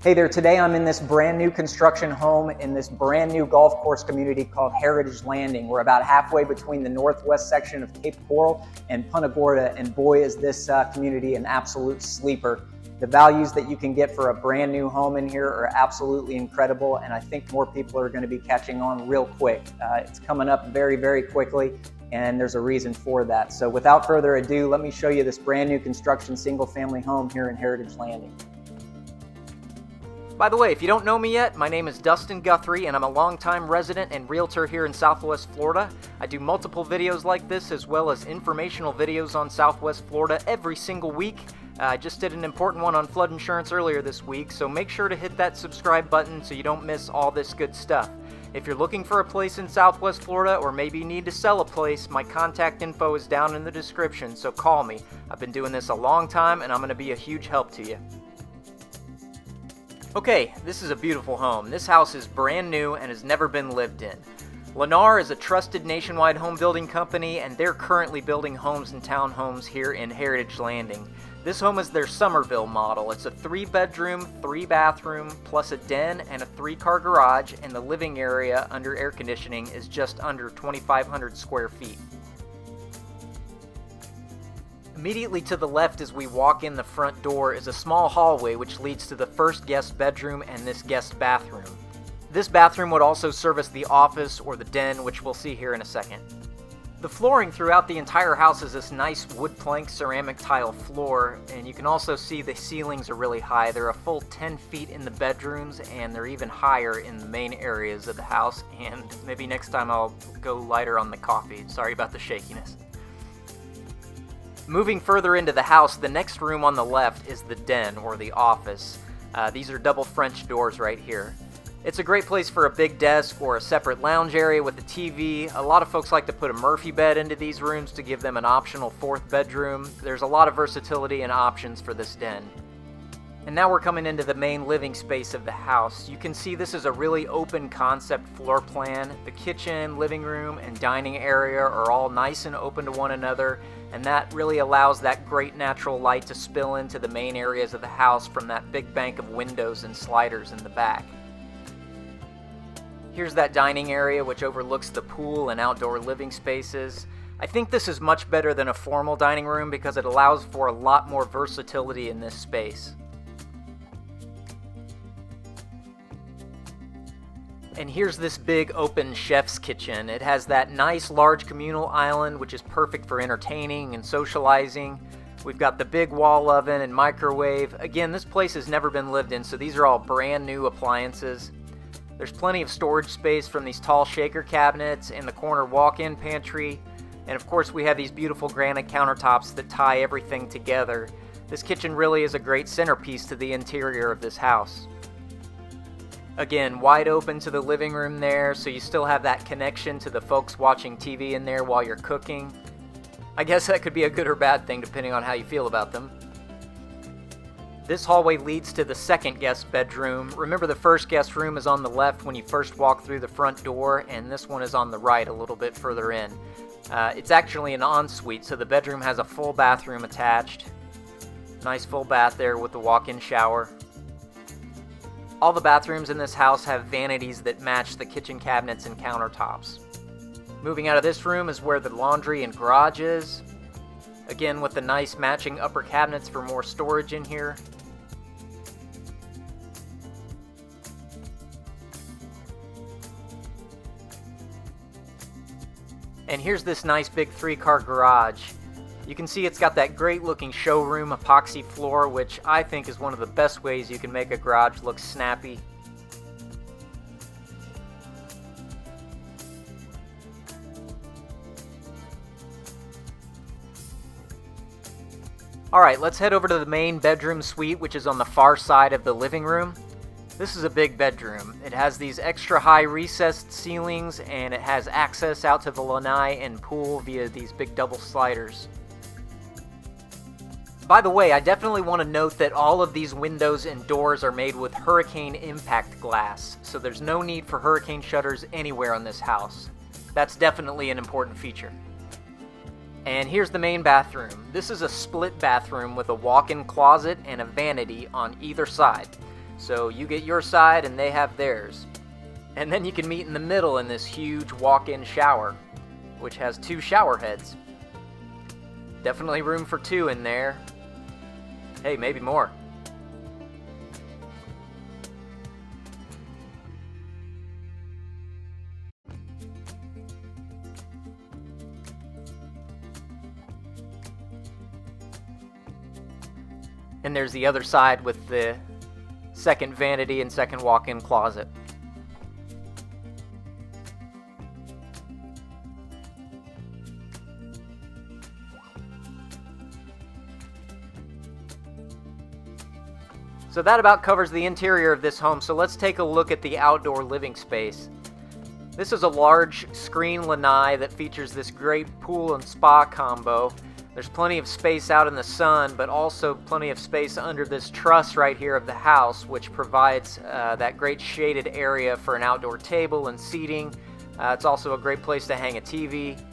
Hey there, today I'm in this brand new construction home in this brand new golf course community called Heritage Landing. We're about halfway between the northwest section of Cape Coral and Punta Gorda, and boy is this community an absolute sleeper. The values that you can get for a brand new home in here are absolutely incredible, and I think more people are going to be catching on real quick. It's coming up very, very quickly, and there's a reason for that. So without further ado, let me show you this brand new construction single family home here in Heritage Landing. By the way, if you don't know me yet, my name is Dustin Guthrie, and I'm a longtime resident and realtor here in Southwest Florida. I do multiple videos like this, as well as informational videos on Southwest Florida every single week. I just did an important one on flood insurance earlier this week, so make sure to hit that subscribe button so you don't miss all this good stuff. If you're looking for a place in Southwest Florida, or maybe you need to sell a place, my contact info is down in the description, so call me. I've been doing this a long time, and I'm going to be a huge help to you. Okay, this is a beautiful home. This house is brand new and has never been lived in. LANAI is a trusted nationwide home building company, and they're currently building homes and townhomes here in Heritage Landing. This home is their Somerville model. It's a 3-bedroom, 3-bathroom, plus a den and a 3-car garage, and the living area under air conditioning is just under 2,500 square feet. Immediately to the left as we walk in the front door is a small hallway which leads to the first guest bedroom and this guest bathroom. This bathroom would also service the office or the den, which we'll see here in a second. The flooring throughout the entire house is this nice wood plank ceramic tile floor, and you can also see the ceilings are really high. They're a full 10 feet in the bedrooms, and they're even higher in the main areas of the house, and maybe next time I'll go lighter on the coffee. Sorry about the shakiness. Moving further into the house, the next room on the left is the den, or the office. These are double French doors right here. It's a great place for a big desk or a separate lounge area with a TV. A lot of folks like to put a Murphy bed into these rooms to give them an optional 4th bedroom. There's a lot of versatility and options for this den. And now we're coming into the main living space of the house. You can see this is a really open concept floor plan. The kitchen, living room, and dining area are all nice and open to one another, and that really allows that great natural light to spill into the main areas of the house from that big bank of windows and sliders in the back. Here's that dining area which overlooks the pool and outdoor living spaces. I think this is much better than a formal dining room because it allows for a lot more versatility in this space. And here's this big open chef's kitchen. It has that nice large communal island which is perfect for entertaining and socializing. We've got the big wall oven and microwave. Again, this place has never been lived in, so these are all brand new appliances. There's plenty of storage space from these tall shaker cabinets and the corner walk-in pantry. And of course we have these beautiful granite countertops that tie everything together. This kitchen really is a great centerpiece to the interior of this house. Again, wide open to the living room there, so you still have that connection to the folks watching TV in there while you're cooking. I guess that could be a good or bad thing depending on how you feel about them. This hallway leads to the second guest bedroom. Remember, the first guest room is on the left when you first walk through the front door, and this one is on the right a little bit further in. It's actually an ensuite, so the bedroom has a full bathroom attached. Nice full bath there with the walk-in shower. All the bathrooms in this house have vanities that match the kitchen cabinets and countertops. Moving out of this room is where the laundry and garage is. Again, with the nice matching upper cabinets for more storage in here. And here's this nice big 3-car garage. You can see it's got that great looking showroom epoxy floor, which I think is one of the best ways you can make a garage look snappy. Alright, let's head over to the main bedroom suite, which is on the far side of the living room. This is a big bedroom. It has these extra high recessed ceilings, and it has access out to the lanai and pool via these big double sliders. By the way, I definitely want to note that all of these windows and doors are made with hurricane impact glass, so there's no need for hurricane shutters anywhere on this house. That's definitely an important feature. And here's the main bathroom. This is a split bathroom with a walk-in closet and a vanity on either side. So you get your side and they have theirs. And then you can meet in the middle in this huge walk-in shower, which has 2 shower heads. Definitely room for 2 in there. Hey, maybe more. And there's the other side with the second vanity and second walk-in closet. So that about covers the interior of this home, so let's take a look at the outdoor living space. This is a large screen lanai that features this great pool and spa combo. There's plenty of space out in the sun, but also plenty of space under this truss right here of the house, which provides that great shaded area for an outdoor table and seating. It's also a great place to hang a TV.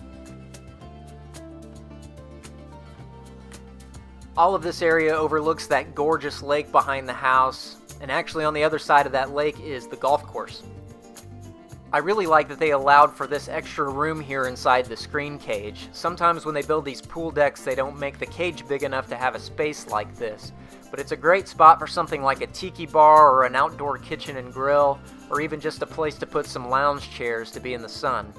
All of this area overlooks that gorgeous lake behind the house, and actually on the other side of that lake is the golf course. I really like that they allowed for this extra room here inside the screen cage. Sometimes when they build these pool decks, they don't make the cage big enough to have a space like this. But it's a great spot for something like a tiki bar or an outdoor kitchen and grill, or even just a place to put some lounge chairs to be in the sun.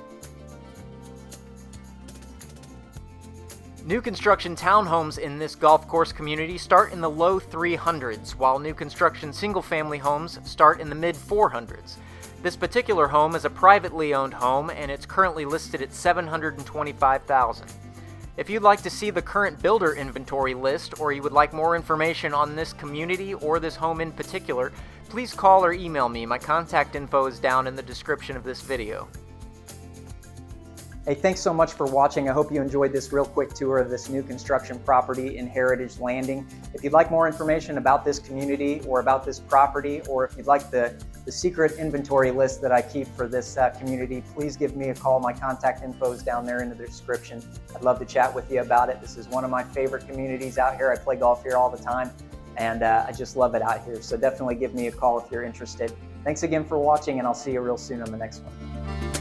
New construction townhomes in this golf course community start in the low 300s, while new construction single-family homes start in the mid-400s. This particular home is a privately owned home, and it's currently listed at $725,000. If you'd like to see the current builder inventory list, or you would like more information on this community or this home in particular, please call or email me. My contact info is down in the description of this video. Hey, thanks so much for watching. I hope you enjoyed this real quick tour of this new construction property in Heritage Landing. If you'd like more information about this community or about this property, or if you'd like the secret inventory list that I keep for this community, please give me a call. My contact info is down there in the description. I'd love to chat with you about it. This is one of my favorite communities out here. I play golf here all the time, and I just love it out here. So definitely give me a call if you're interested. Thanks again for watching, and I'll see you real soon on the next one.